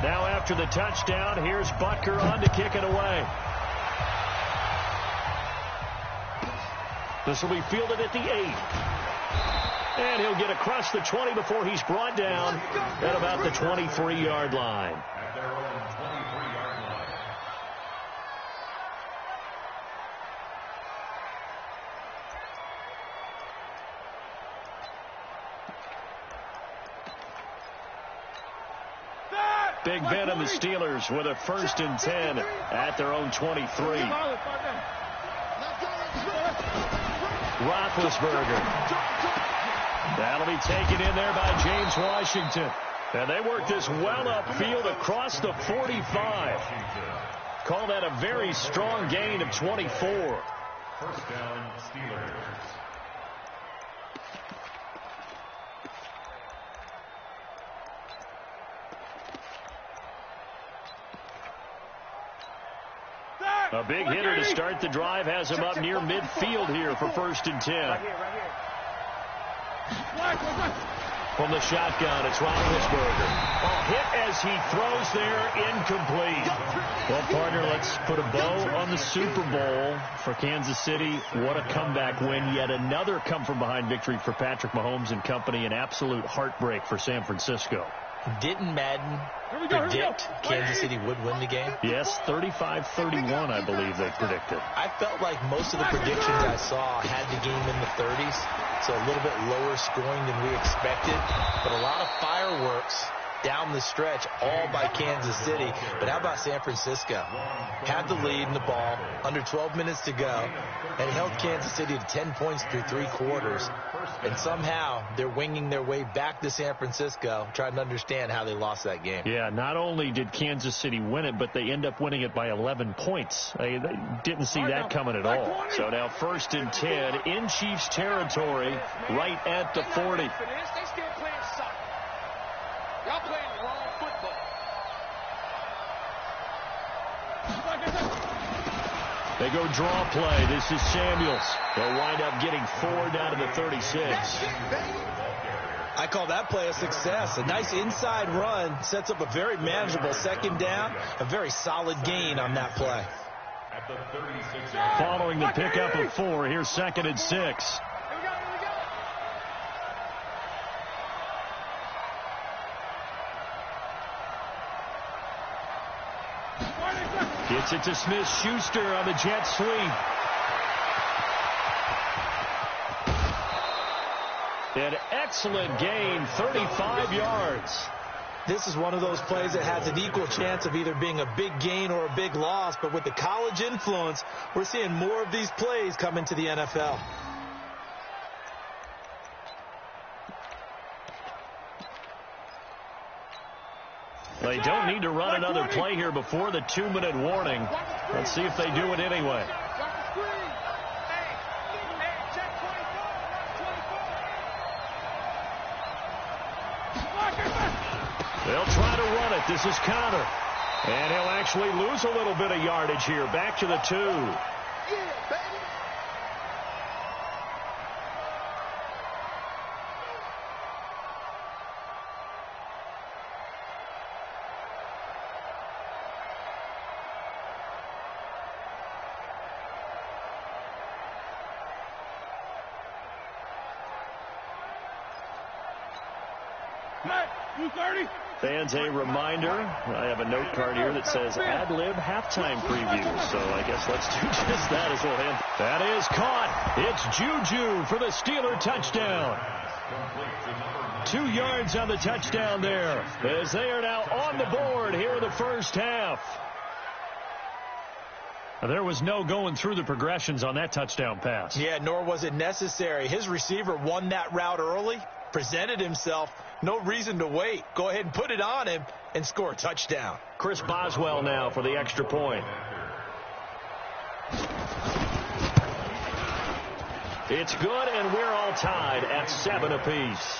Now after the touchdown, here's Butker on to kick it away. This will be fielded at the 8. And he'll get across the 20 before he's brought down at about the 23-yard line. Big Ben and the Steelers with a 1st and 10 at their own 23. Roethlisberger. That'll be taken in there by James Washington. And they work this well upfield across the 45. Call that a very strong gain of 24. 1st down, Steelers. A big hitter to start the drive has him up near midfield here for 1st and 10. From the shotgun, it's Roethlisberger. Hit as he throws there, incomplete. Well, partner, let's put a bow on the Super Bowl for Kansas City. What a comeback win. Yet another come-from-behind victory for Patrick Mahomes and company. An absolute heartbreak for San Francisco. Didn't Madden predict Kansas City would win the game? Yes, 35-31, I believe they predicted. I felt like most of the predictions I saw had the game in the 30s, so a little bit lower scoring than we expected, but a lot of fireworks down the stretch, all by Kansas City. But how about San Francisco? Had the lead in the ball, under 12 minutes to go, and held Kansas City to 10 points through 3 quarters. And somehow they're winging their way back to San Francisco, trying to understand how they lost that game. Yeah, not only did Kansas City win it, but they end up winning it by 11 points. They didn't see that coming at all. So now 1st and 10 in Chiefs territory, right at the 40. Y'all playing the wrong football. They go draw play. This is Samuels. They'll wind up getting 4 down to the 36. I call that play a success. A nice inside run sets up a very manageable 2nd down. A very solid gain on that play. Following the pickup of 4, here's 2nd and 6. Gets it to Smith-Schuster on the jet sweep. An excellent gain, 35 yards. This is one of those plays that has an equal chance of either being a big gain or a big loss, but with the college influence, we're seeing more of these plays come into the NFL. They don't need to run another play here before the 2-minute warning. Let's see if they do it anyway. They'll try to run it. This is Conner. And he'll actually lose a little bit of yardage here. Back to the 2. Fans, a reminder, I have a note card here that says ad-lib halftime preview. So I guess let's do just that as well. That is caught. It's Juju for the Steeler touchdown. 2 yards on the touchdown there as they are now on the board here in the 1st half. There was no going through the progressions on that touchdown pass. Yeah, nor was it necessary. His receiver won that route early, presented himself. No reason to wait. Go ahead and put it on him and score a touchdown. Chris Boswell now for the extra point. It's good, and we're all tied at 7 apiece.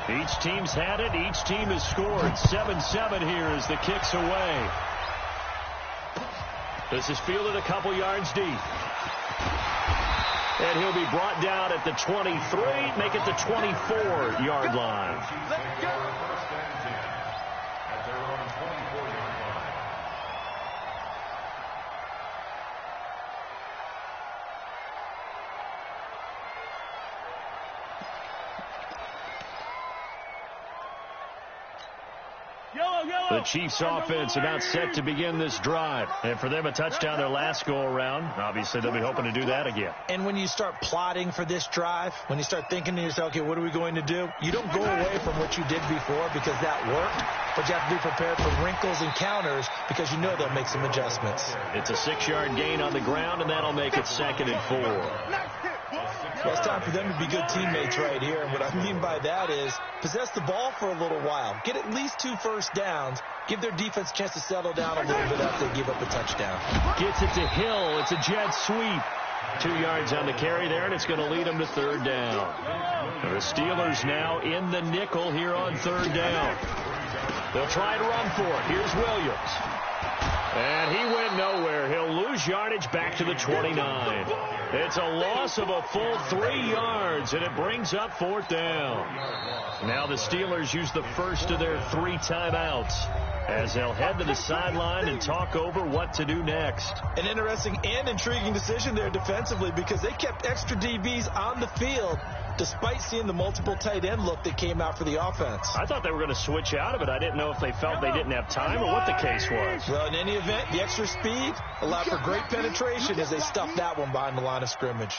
Each team's had it. Each team has scored. 7-7 here as the kick's away. This is fielded a couple yards deep. And he'll be brought down at the 23, make it the 24-yard line. Let's go. The Chiefs offense about set to begin this drive. And for them, a touchdown their last go-around. Obviously, they'll be hoping to do that again. And when you start plotting for this drive, when you start thinking to yourself, okay, what are we going to do? You don't go away from what you did before because that worked, but you have to be prepared for wrinkles and counters because you know they'll make some adjustments. It's a 6-yard gain on the ground, and that'll make it 2nd and 4. Well, it's time for them to be good teammates right here. And what I mean by that is possess the ball for a little while. Get at least 2 first downs. Give their defense a chance to settle down a little bit after they give up a touchdown. Gets it to Hill. It's a jet sweep. 2 yards on the carry there, and it's going to lead them to 3rd down. The Steelers now in the nickel here on 3rd down. They'll try to run for it. Here's Williams. And he went nowhere. He'll lose yardage back to the 29. It's a loss of a full 3 yards, and it brings up 4th down. Now the Steelers use the first of their 3 timeouts as they'll head to the sideline and talk over what to do next. An interesting and intriguing decision there defensively because they kept extra DBs on the field despite seeing the multiple tight end look that came out for the offense. I thought they were going to switch out of it. I didn't know if they felt they didn't have time or what the case was. Well, in any event, the extra speed allowed for great penetration as they stuffed that one behind the line of scrimmage.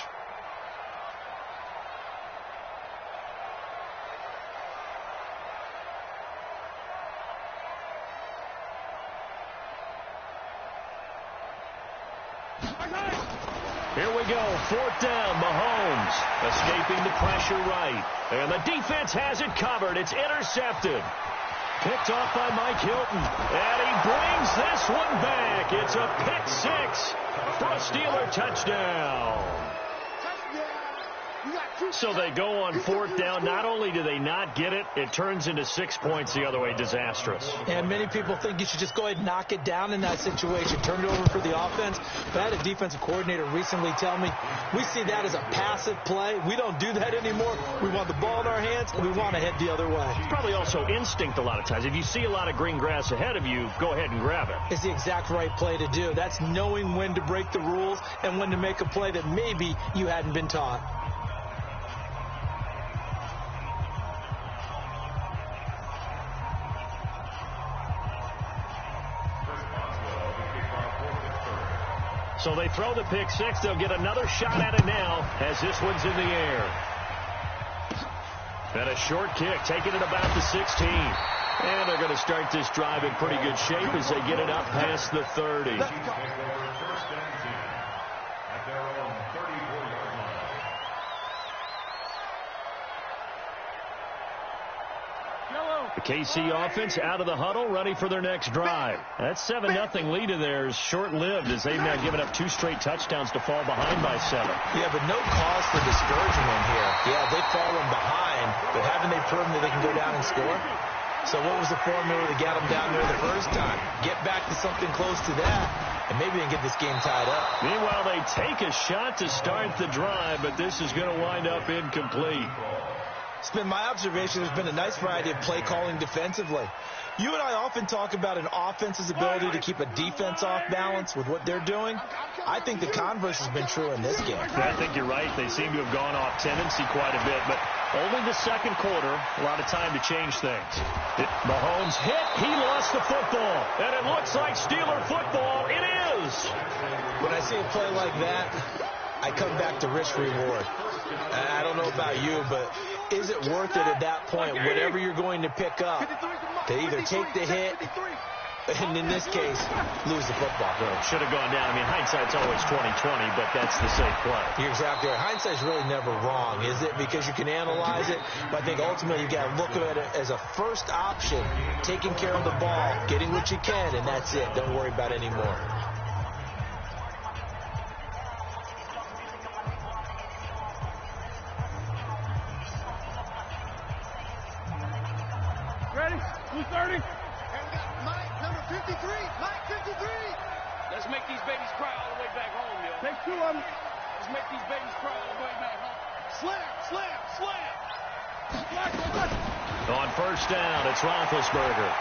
Here we go, 4th down, Mahomes escaping the pressure right. And the defense has it covered. It's intercepted. Picked off by Mike Hilton. And he brings this one back. It's a pick 6 for a Steeler touchdown. So they go on 4th down. Not only do they not get it, it turns into 6 points the other way. Disastrous. And many people think you should just go ahead and knock it down in that situation. Turn it over for the offense. But I had a defensive coordinator recently tell me, we see that as a passive play. We don't do that anymore. We want the ball in our hands, and we want to head the other way. It's probably also instinct a lot of times. If you see a lot of green grass ahead of you, go ahead and grab it. It's the exact right play to do. That's knowing when to break the rules and when to make a play that maybe you hadn't been taught. So they throw the pick 6. They'll get another shot at it now as this one's in the air. And a short kick, taking it about the 16. And they're going to start this drive in pretty good shape as they get it up past the 30. The KC offense out of the huddle, ready for their next drive. That 7-0 lead of theirs short-lived as they've now given up 2 straight touchdowns to fall behind by 7. Yeah, but no cause for discouragement here. Yeah, they've fallen behind, but haven't they proven that they can go down and score? So what was the formula to get them down there the first time? Get back to something close to that, and maybe they can get this game tied up. Meanwhile, they take a shot to start the drive, but this is going to wind up incomplete. It's been my observation there's been a nice variety of play calling defensively. You and I often talk about an offense's ability to keep a defense off balance with what they're doing. I think the converse has been true in this game. I think you're right. They seem to have gone off tendency quite a bit, but only the second quarter, a lot of time to change things. Mahomes hit. He lost the football, and it looks like Steeler football. It is. When I see a play like that, I come back to risk reward. I don't know about you, but is it worth it at that point, whatever you're going to pick up, to either take the hit and, in this case, lose the football? Well, should have gone down. I mean, hindsight's always 20/20, but that's the safe play. You're exactly right. Hindsight's really never wrong, is it? Because you can analyze it, but I think ultimately you got to look at it as a first option, taking care of the ball, getting what you can, and that's it. Don't worry about it anymore. Who's 30? And we got Mike, number 53. Mike, 53. Let's make these babies cry all the way back home, yo. Take two of them. Let's make these babies cry all the way back home. Slam, slam, slam. On first down, it's Roethlisberger.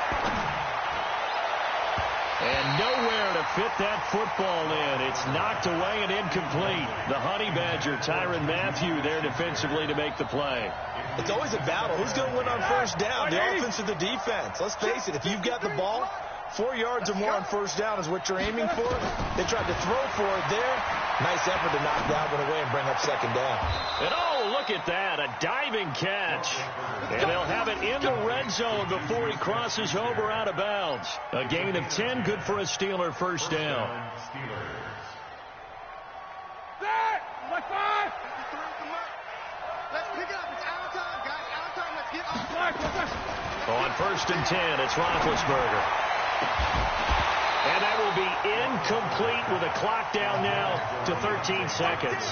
And nowhere to fit that football in. It's knocked away and incomplete. The Honey Badger, Tyrann Mathieu, there defensively to make the play. It's always a battle. Who's going to win on first down, the offense or the defense? Let's face it, if you've got the ball, 4 yards or more on first down is what you're aiming for. They tried to throw for it there. Nice effort to knock that one away and bring up second down. And oh, look at that, a diving catch. And they'll have it in the red zone before he crosses over out of bounds. A gain of 10, good for a Steeler first down. Let's pick it up. It's out of time, guys. Out of time. Let's get off. On first and 10, it's Roethlisberger. And that will be incomplete with a clock down now to 13 seconds.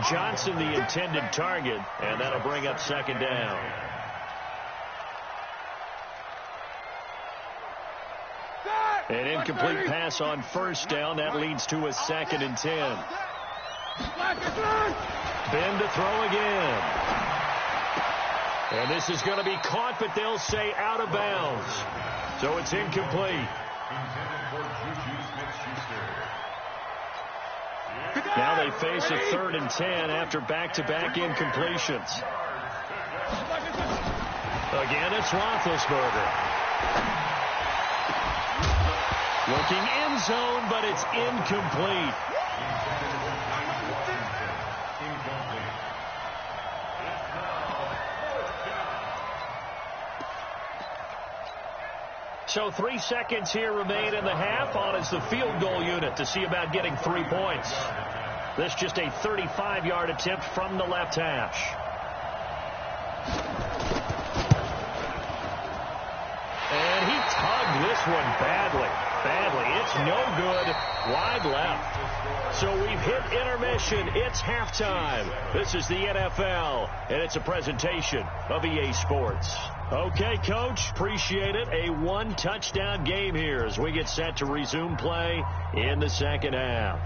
Johnson, the intended target, and that'll bring up second down. An incomplete pass on first down. That leads to a second and 10. Ben to throw again. And this is going to be caught, but they'll say out of bounds. So it's incomplete. Now they face a 3rd and 10 after back-to-back incompletions. Again, it's Roethlisberger. Looking end zone, but it's incomplete. So 3 seconds here remain in the half. On is the field goal unit to see about getting 3 points. This just a 35-yard attempt from the left hash. And he tugged this one badly. It's no good. Wide left. So we've hit intermission. It's halftime. This is the NFL, and it's a presentation of EA Sports. Okay, Coach, appreciate it. A 1-touchdown game here as we get set to resume play in the second half.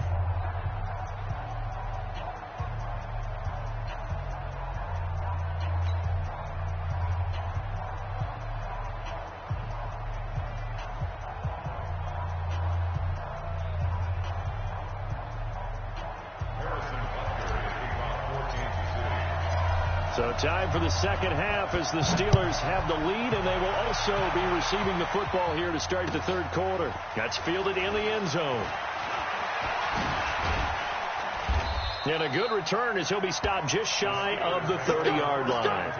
So time for the second half as the Steelers have the lead, and they will also be receiving the football here to start the third quarter. That's fielded in the end zone. And a good return as he'll be stopped just shy of the 30-yard line.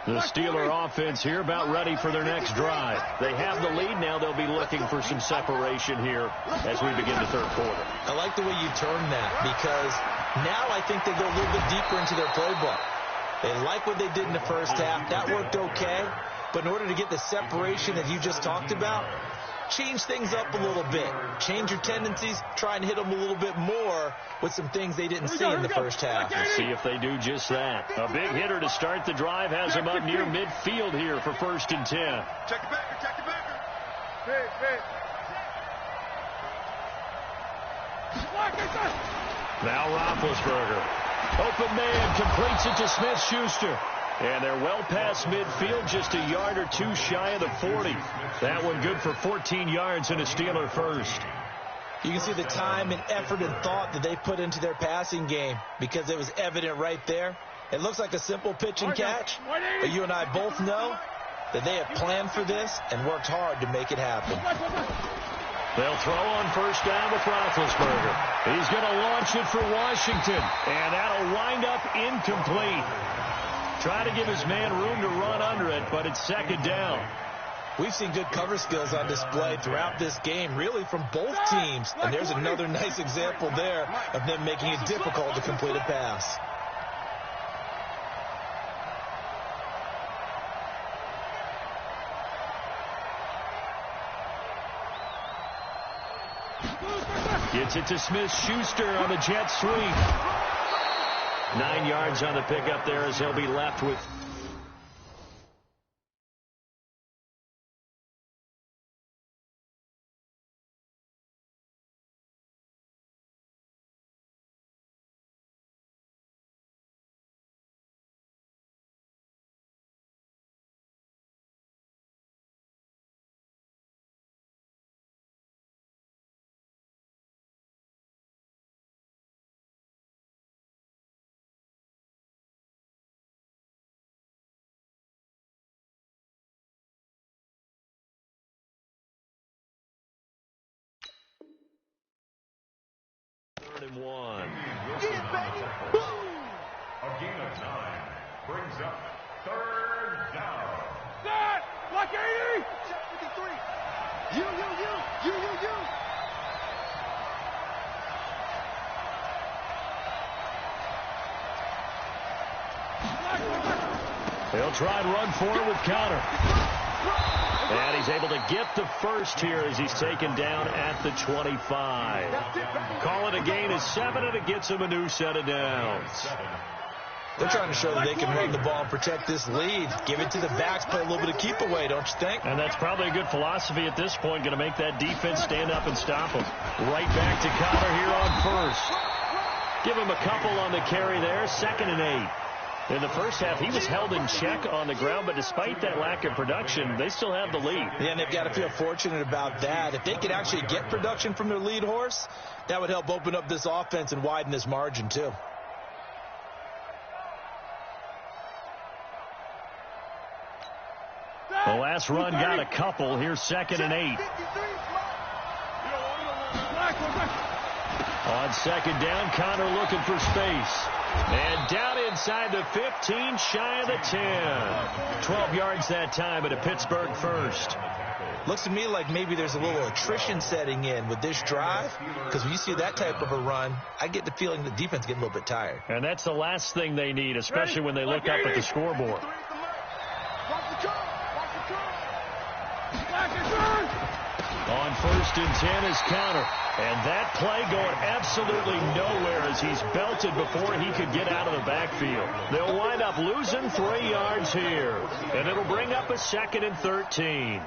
The Steeler offense here about ready for their next drive. They have the lead. Now they'll be looking for some separation here as we begin the third quarter. I like the way you term that because now I think they go a little bit deeper into their playbook. They like what they did in the first half. That worked okay. But in order to get the separation that you just talked about, change things up a little bit. Change your tendencies. Try and hit them a little bit more with some things they didn't see in the first half. Let's see if they do just that. A big hitter to start the drive has him up near midfield here for first and 10. Check the backer, check the backer. Now Roethlisberger. Open man completes it to Smith-Schuster. And they're well past midfield, just a yard or two shy of the 40. That one good for 14 yards and a Steeler first. You can see the time and effort and thought that they put into their passing game because it was evident right there. It looks like a simple pitch and catch, but you and I both know that they have planned for this and worked hard to make it happen. They'll throw on first down with Roethlisberger. He's going to launch it for Washington, and that'll wind up incomplete. Try to give his man room to run under it, but it's second down. We've seen good cover skills on display throughout this game, really from both teams. And there's another nice example there of them making it difficult to complete a pass. Gets it to Smith-Schuster on the jet sweep. 9 yards on the pickup there as he'll be left with. And 1. Get it, baby. Boom. A gain of 9 brings up 3rd down. Set. Like 80. Check 53. You. They'll try and run for it with Conner. And he's able to get the first here as he's taken down at the 25. Call it a gain of 7, and it gets him a new set of downs. They're trying to show that they can run the ball and protect this lead. Give it to the backs, play a little bit of keep away, don't you think? And that's probably a good philosophy at this point, going to make that defense stand up and stop them. Right back to Conner here on first. Give him a couple on the carry there, 2nd and 8. In the first half, he was held in check on the ground, but despite that lack of production, they still have the lead. Yeah, and they've got to feel fortunate about that. If they could actually get production from their lead horse, that would help open up this offense and widen this margin, too. The last run got a couple. Here's 2nd and 8. On 2nd down, Conner looking for space. And down inside the 15, shy of the 10. 12 yards that time, but a Pittsburgh first. Looks to me like maybe there's a little attrition setting in with this drive, because when you see that type of a run, I get the feeling the defense getting a little bit tired. And that's the last thing they need, especially when they look up at the scoreboard. On 1st and 10 is Conner. And that play going absolutely nowhere as he's belted before he could get out of the backfield. They'll wind up losing 3 yards here. And it'll bring up a 2nd and 13.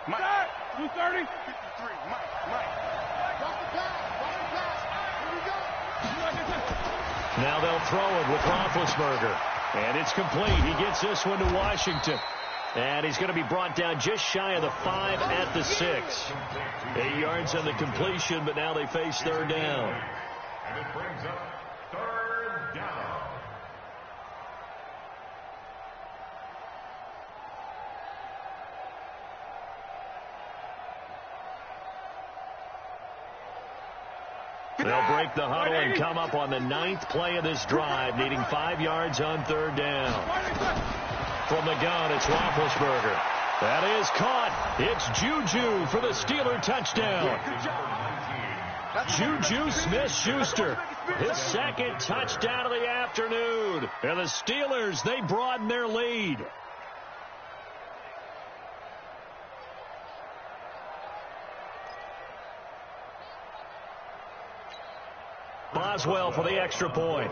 Mike. 230. 53. Mike. Watch the pass. Here we go. Now they'll throw it with Roethlisberger. And it's complete. He gets this one to Washington. And he's going to be brought down just shy of the 5 at the 6. 8 yards on the completion, but now they face 3rd down. And it brings up 3rd down. They'll break the huddle and come up on the 9th play of this drive, needing 5 yards on 3rd down. From the gun, it's Roethlisberger. That is caught. It's Juju for the Steeler touchdown. Juju Smith-Schuster, his 2nd touchdown of the afternoon. And the Steelers, they broaden their lead. Boswell for the extra point.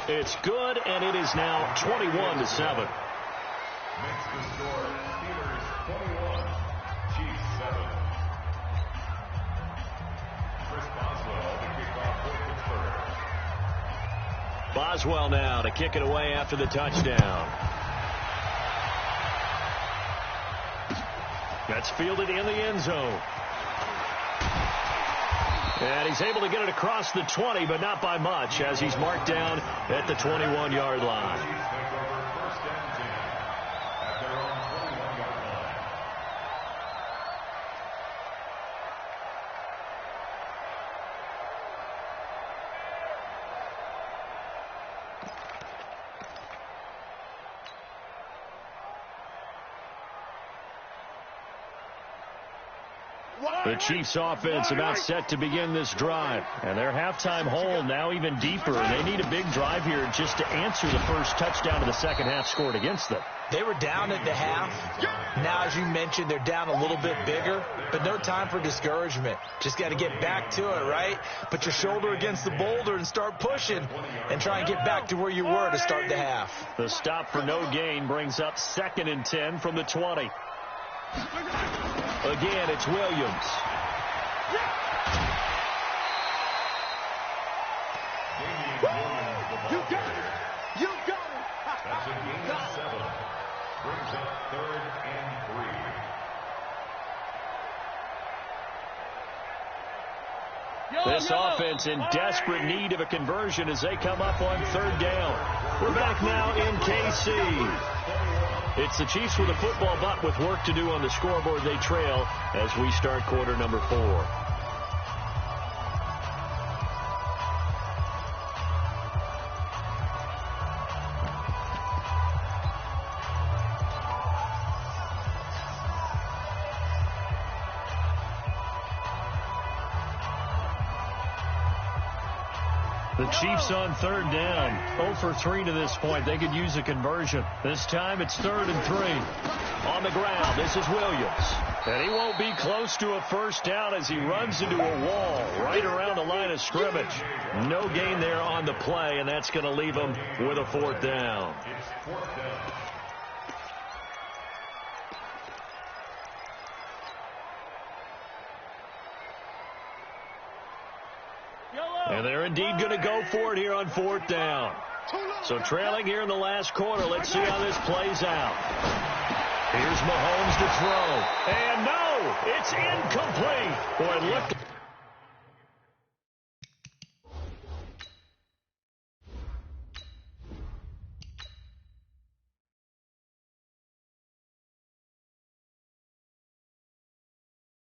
It's good, and it is now 21-7. Makes the score Steelers 21, Chiefs 7. Chris Boswell to kick off for Pittsburgh. Boswell now to kick it away after the touchdown. That's fielded in the end zone. And he's able to get it across the 20, but not by much, as he's marked down at the 21-yard line. The Chiefs offense about set to begin this drive. And their halftime hole now even deeper. They need a big drive here just to answer the first touchdown of the second half scored against them. They were down at the half. Now, as you mentioned, they're down a little bit bigger, but no time for discouragement. Just got to get back to it, right? Put your shoulder against the boulder and start pushing and try and get back to where you were to start the half. The stop for no gain brings up 2nd and 10 from the 20. Again, it's Williams. You got it. You got it. That's a gain of 7. Brings up 3rd and 3. This offense in desperate need of a conversion as they come up on 3rd down. We're back now in KC. It's the Chiefs with a football, but with work to do on the scoreboard. They trail as we start quarter number 4. The Chiefs on 3rd down. 0 for 3 to this point. They could use a conversion. This time it's 3rd and 3. On the ground, this is Williams. And he won't be close to a first down as he runs into a wall right around the line of scrimmage. No gain there on the play, and that's going to leave him with a 4th down. It's 4th down. And they're indeed going to go for it here on 4th down. So trailing here in the last quarter. Let's see how this plays out. Here's Mahomes to throw. And no, it's incomplete. Boy, look.